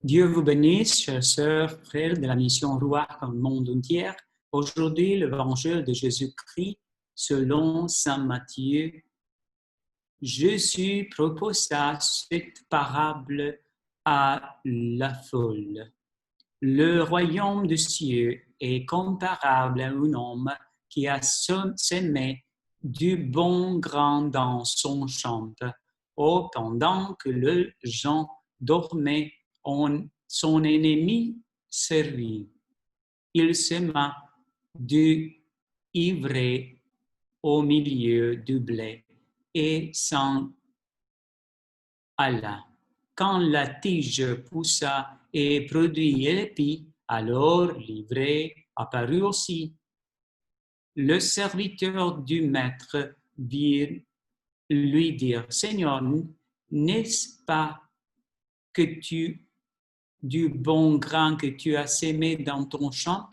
Dieu vous bénisse, chers sœurs, frères de la mission Ruach dans le monde entier. Aujourd'hui, l'évangile de Jésus-Christ selon saint Matthieu. Jésus proposa cette parable à la foule. Le royaume des cieux est comparable à un homme qui a semé du bon grain dans son champ. Pendant que les gens dormaient, son ennemi servit. Il sema du ivraie au milieu du blé et s'en alla. Quand la tige poussa et produit l'épi, alors l'ivraie apparut aussi. Le serviteur du maître vint lui dire: Seigneur, n'est-ce pas que du bon grain que tu as sémé dans ton champ?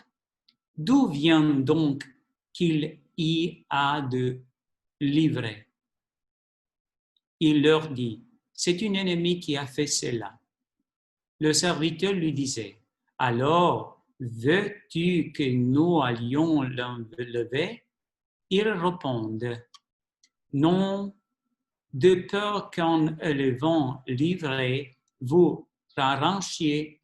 D'où vient donc qu'il y a de l'ivraie? Il leur dit: c'est un ennemi qui a fait cela. Le serviteur lui disait: alors, veux-tu que nous allions l'enlever? Ils répondent: non, de peur qu'en élevant l'ivraie, vous arrachiez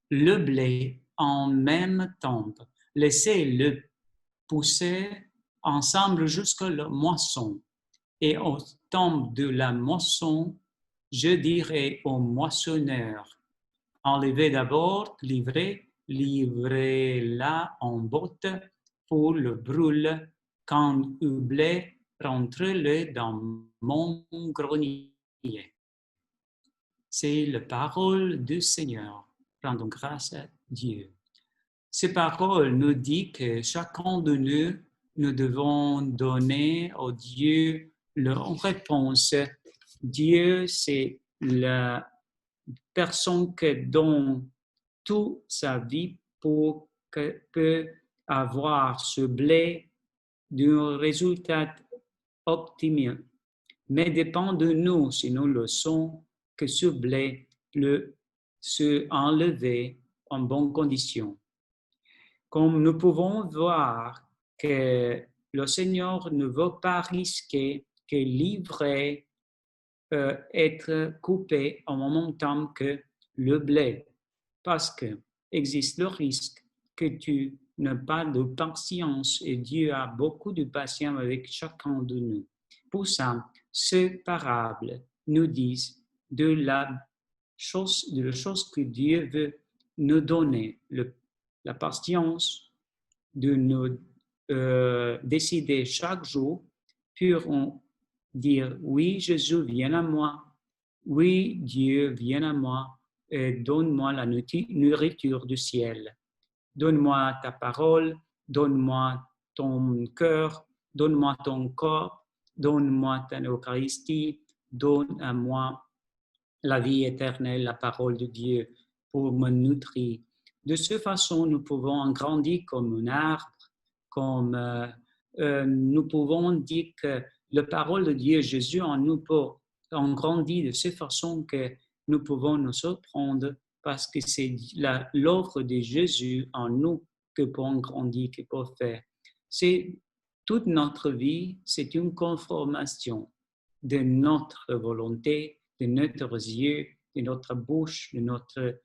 le blé en même temps. Laissez-le pousser ensemble jusqu'à la moisson. Et au temps de la moisson, je dirai au moissonneur: enlevez d'abord l'ivraie, livrez-la en botte pour le brûler. Quand le blé, rentrez-le dans mon grenier. C'est la parole du Seigneur. Rendons grâce à Dieu. Ces paroles nous disent que chacun de nous devons donner au Dieu leur réponse. Dieu, c'est la personne qui donne toute sa vie pour que peut avoir ce blé d'un résultat optimal. Mais dépend de nous, si nous le sommes, que ce blé se enlever en bonne condition. Comme nous pouvons voir que le Seigneur ne veut pas risquer que l'ivraie être coupé en même temps que le blé, parce que existe le risque que tu n'as pas de patience, et Dieu a beaucoup de patience avec chacun de nous. Pour ça, ces parables nous disent de la chose que Dieu veut nous donner, la patience de nous décider chaque jour pour dire: oui, Jésus, viens à moi. Oui, Dieu, viens à moi et donne-moi la nourriture du ciel. Donne-moi ta parole, donne-moi ton cœur, donne-moi ton corps, donne-moi ta Eucharistie, donne à moi la vie éternelle, la parole de Dieu pour me nourrir. De cette façon, nous pouvons grandir comme un arbre, comme nous pouvons dire que la parole de Dieu, Jésus en nous, on grandit de cette façon que nous pouvons nous surprendre, parce que c'est l'œuvre de Jésus en nous que pouvons grandir, que peut faire. C'est toute notre vie, c'est une conformation de notre volonté, de notre yeux, de notre bouche, de notre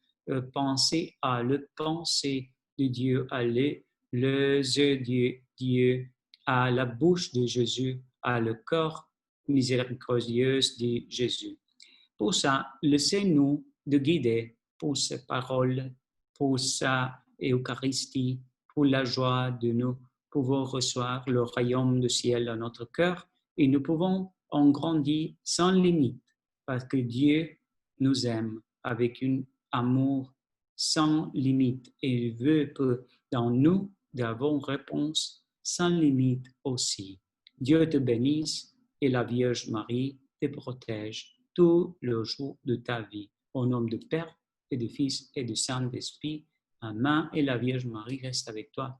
pensée à la pensée de Dieu, à les yeux de Dieu, à la bouche de Jésus, à le cœur miséricordieux de Jésus. Pour ça, laissez-nous de guider pour ces paroles, pour sa Eucharistie, pour la joie de nous pouvons recevoir le royaume du ciel dans notre cœur, et nous pouvons en grandir sans limite, parce que Dieu nous aime avec un amour sans limite, et il veut que dans nous d'avoir une réponse sans limite aussi. Dieu te bénisse et la Vierge Marie te protège tous les jours de ta vie. Au nom du Père et du Fils et du Saint-Esprit, Amen. Et la Vierge Marie reste avec toi